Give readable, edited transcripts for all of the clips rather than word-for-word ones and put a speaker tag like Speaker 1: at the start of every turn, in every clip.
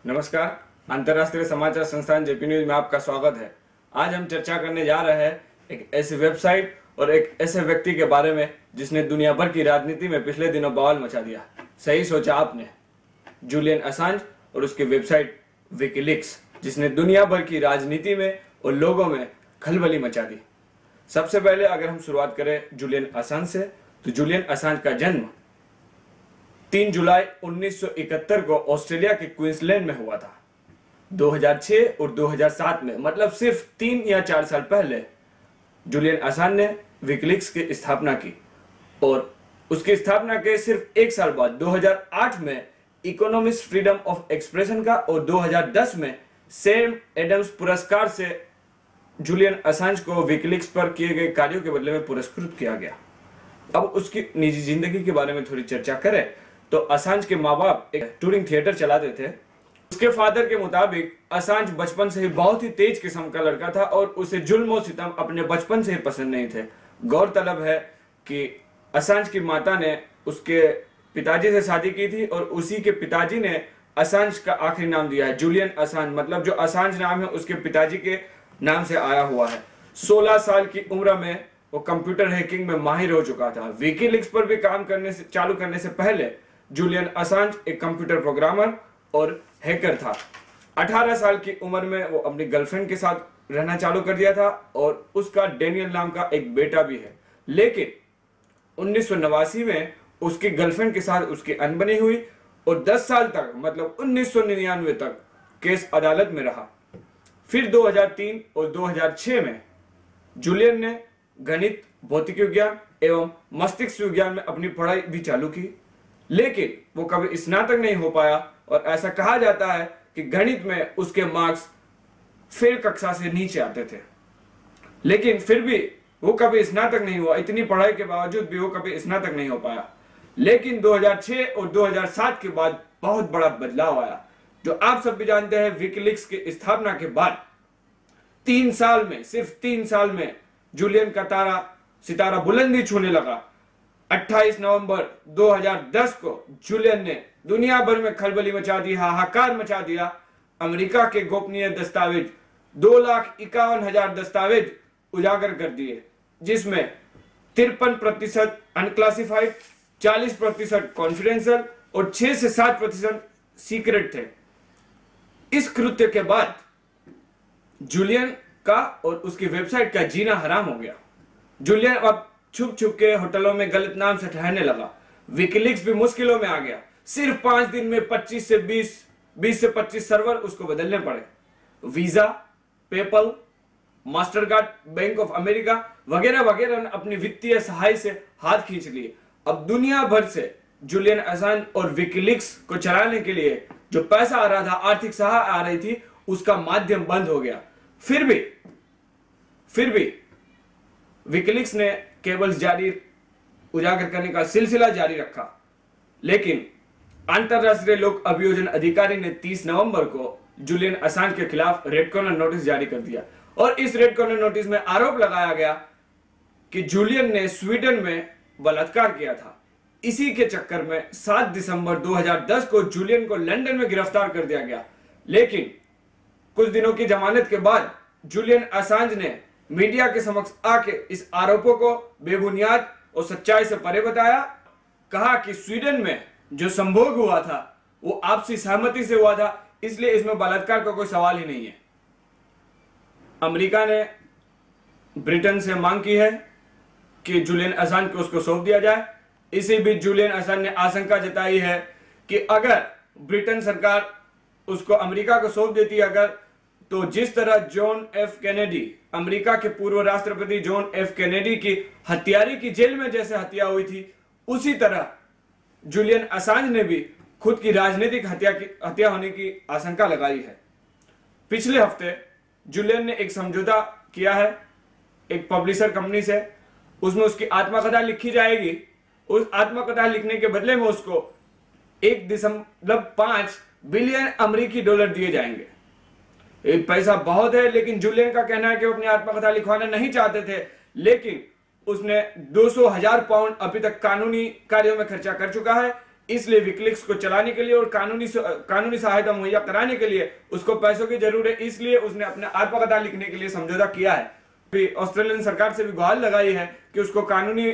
Speaker 1: नमस्कार, अंतर्राष्ट्रीय समाचार संस्थान जेपी न्यूज में आपका स्वागत है। आज हम चर्चा करने जा रहे हैं एक ऐसी वेबसाइट और एक ऐसे व्यक्ति के बारे में जिसने दुनिया भर की राजनीति में पिछले दिनों बवाल मचा दिया। सही सोचा आपने, जूलियन असांज और उसकी वेबसाइट विकीलीक्स, जिसने दुनिया भर की राजनीति में और लोगों में खलबली मचा दी। सबसे पहले अगर हम शुरुआत करें जूलियन असांज से, तो जूलियन असांज का जन्म 3 जुलाई 1971 को ऑस्ट्रेलिया के क्वींसलैंड में हुआ था। 2006 और 2007 में, मतलब सिर्फ 3 या 4 साल पहले, जूलियन असांज ने विकीलीक्स की स्थापना की और उसकी स्थापना के सिर्फ 1 साल बाद 2008 में इकोनॉमिस्ट फ्रीडम ऑफ एक्सप्रेशन का और 2010 में सैम एडम्स पुरस्कार से जूलियन असांज को विकीलीक्स पर किए गए कार्यों के बदले में पुरस्कृत किया गया। अब उसकी निजी जिंदगी के बारे में थोड़ी चर्चा करें तो असांज के माँ बाप एक टूरिंग थिएटर चलाते थे। उसके फादर के मुताबिक असांज बचपन से ही बहुत ही तेज किस्म का लड़का था और उसे जुल्म और सितम अपने बचपन से ही पसंद नहीं थे। गौरतलब है कि असांज की माता ने उसके पिताजी से शादी की थी और उसी के पिताजी ने असांज का आखिरी नाम दिया है जूलियन असांज, मतलब जो असांज नाम है उसके पिताजी के नाम से आया हुआ है। 16 साल की उम्र में वो कंप्यूटर हैकिंग में माहिर हो चुका था। विकीलीक्स पर भी काम चालू करने से पहले जूलियन असांज एक कंप्यूटर प्रोग्रामर और हैकर था। 18 साल की उम्र में वो अपनी गर्लफ्रेंड के साथ रहना चालू कर दिया था और उसका डेनियल नाम का एक बेटा भी है। लेकिन 1989 में उसकी गर्लफ्रेंड के साथ उसकी अनबनी हुई और 10 साल तक, मतलब 1999 तक केस अदालत में रहा। फिर 2003 और 2006 में जूलियन ने गणित, भौतिक विज्ञान एवं मस्तिष्क विज्ञान में अपनी पढ़ाई भी चालू की, लेकिन वो कभी स्नातक नहीं हो पाया और ऐसा कहा जाता है कि गणित में उसके मार्क्स फेल कक्षा से नीचे आते थे। लेकिन फिर भी वो कभी स्नातक नहीं हुआ। इतनी पढ़ाई के बावजूद भी वो कभी स्नातक नहीं हो पाया। लेकिन 2006 और 2007 के बाद बहुत बड़ा बदलाव आया, जो आप सब भी जानते हैं। विकीलीक्स की स्थापना के बाद 3 साल में, सिर्फ 3 साल में जूलियन का सितारा बुलंदी छूने लगा। 28 नवंबर 2010 को जूलियन ने दुनिया भर में खलबली मचा दी, हाहाकार मचा दिया। अमेरिका के गोपनीय दस्तावेज 2,51,000 दस्तावेज उजागर कर दिए, जिसमें 53% अनक्लासिफाइड, 40% कॉन्फिडेंशियल और 6 से 7% सीक्रेट थे। इस कृत्य के बाद जूलियन का और उसकी वेबसाइट का जीना हराम हो गया। जूलियन अब छुप छुप के होटलों में गलत नाम से ठहरने लगा। विकीलीक्स भी मुश्किलों में आ गया। सिर्फ 5 दिन में 20 से 25 सर्वर उसको बदलने पड़े। Visa, PayPal, Mastercard, bank of America वगैरह वगैरह ने अपनी वित्तीय सहाय से हाथ खींच लिए। अब दुनिया भर से जूलियन असांज और विकीलीक्स को चलाने के लिए जो पैसा आ रहा था, आर्थिक सहायता आ रही थी, उसका माध्यम बंद हो गया। फिर भी विकीलीक्स ने केबल्स जारी उजागर करने का सिलसिला जारी रखा। लेकिन अंतरराष्ट्रीय लोक अभियोजन अधिकारी ने 30 नवंबर को जूलियन असांज के खिलाफ रेड कॉर्नर नोटिस जारी कर दिया और इस रेड कॉर्नर नोटिस में आरोप लगाया गया कि जूलियन ने स्वीडन में बलात्कार किया था। इसी के चक्कर में 7 दिसंबर 2010 को जूलियन को लंदन में गिरफ्तार कर दिया गया। लेकिन कुछ दिनों की जमानत के बाद जूलियन असांज ने मीडिया के समक्ष आके इस आरोपों को बेबुनियाद और सच्चाई से परे बताया। कहा कि स्वीडन में जो संभोग हुआ था वो आपसी सहमति से हुआ था, इसलिए इसमें बलात्कार का कोई सवाल ही नहीं है। अमेरिका ने ब्रिटेन से मांग की है कि जूलियन असांज को उसको सौंप दिया जाए। इसी बीच जूलियन असांज ने आशंका जताई है कि अगर ब्रिटेन सरकार उसको अमेरिका को सौंप देती है तो जिस तरह जॉन एफ कैनेडी, अमेरिका के पूर्व राष्ट्रपति जॉन एफ कैनेडी की हत्यारे की जेल में जैसे हत्या हुई थी, उसी तरह जूलियन असांज ने भी खुद की राजनीतिक हत्या होने की आशंका लगाई है। पिछले हफ्ते जूलियन ने एक समझौता किया है एक पब्लिशर कंपनी से। उसमें उसकी आत्मकथा लिखी जाएगी। उस आत्मकथा लिखने के बदले में उसको 1.5 बिलियन अमेरिकी डॉलर दिए जाएंगे। पैसा बहुत है, लेकिन जूलियन का कहना है कि वो अपनी आत्मकथा लिखवाना नहीं चाहते थे, लेकिन उसने 200,000 पाउंड अभी तक कानूनी कार्यों में खर्चा कर चुका है। इसलिए विकिलीक्स को चलाने के लिए और कानूनी सहायता मुहैया कराने के लिए उसको पैसों की जरूरत है, इसलिए उसने अपने आत्मकथा लिखने के लिए समझौता किया है। ऑस्ट्रेलियन सरकार से भी गुहार लगाई है कि उसको कानूनी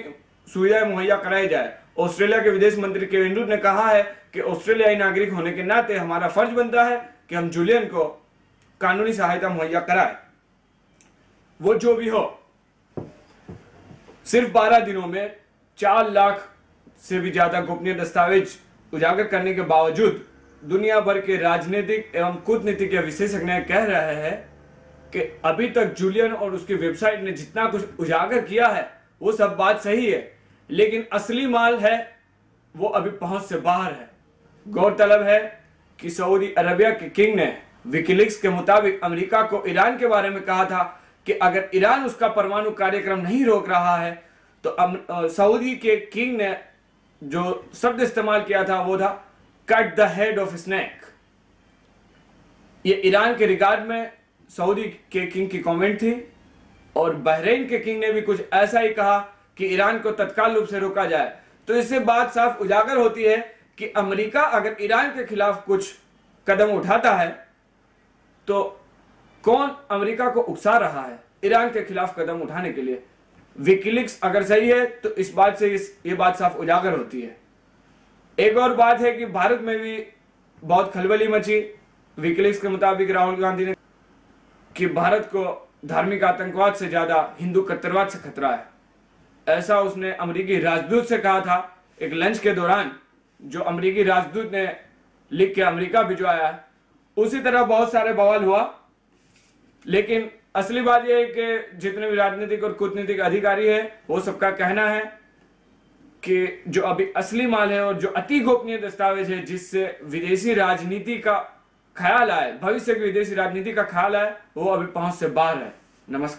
Speaker 1: सुविधाएं मुहैया कराई जाए। ऑस्ट्रेलिया के विदेश मंत्री केविन रुड ने कहा है कि ऑस्ट्रेलियाई नागरिक होने के नाते हमारा फर्ज बनता है कि हम जूलियन को कानूनी सहायता मुहैया कराए। वो जो भी हो, सिर्फ 12 दिनों में 4 लाख से भी ज्यादा गोपनीय दस्तावेज उजागर करने के बावजूद दुनिया भर के राजनीतिक एवं कूटनीतिक विशेषज्ञ कह रहे हैं कि अभी तक जूलियन और उसकी वेबसाइट ने जितना कुछ उजागर किया है वो सब बात सही है, लेकिन असली माल है वो अभी पहुंच से बाहर है। गौरतलब है कि सऊदी अरबिया के किंग ने विकिलीक्स के मुताबिक अमेरिका को ईरान के बारे में कहा था कि अगर ईरान उसका परमाणु कार्यक्रम नहीं रोक रहा है तो सऊदी के किंग ने जो शब्द इस्तेमाल किया था वो था cut the head of snake. ये ईरान के रिगार्ड में सऊदी के किंग की कमेंट थी और बहरीन के किंग ने भी कुछ ऐसा ही कहा कि ईरान को तत्काल रूप से रोका जाए। तो इससे बात साफ उजागर होती है कि अमेरिका अगर ईरान के खिलाफ कुछ कदम उठाता है तो कौन अमेरिका को उकसा रहा है ईरान के खिलाफ कदम उठाने के लिए। विकिलीक्स अगर सही है तो इस बात से ये बात साफ उजागर होती है। एक और बात है कि भारत में भी बहुत खलबली मची। विकिलीक्स के मुताबिक राहुल गांधी ने कि भारत को धार्मिक आतंकवाद से ज्यादा हिंदू कट्टरवाद से खतरा है, ऐसा उसने अमेरिकी राजदूत से कहा था एक लंच के दौरान, जो अमेरिकी राजदूत ने लिख के अमेरिका भिजवाया। उसी तरह बहुत सारे बवाल हुआ, लेकिन असली बात यह है कि जितने भी राजनीतिक और कूटनीतिक अधिकारी है वो सबका कहना है कि जो अभी असली माल है और जो अति गोपनीय दस्तावेज है जिससे विदेशी राजनीति का ख्याल आए, भविष्य की विदेशी राजनीति का ख्याल आए, वो अभी पहुंच से बाहर है। नमस्कार।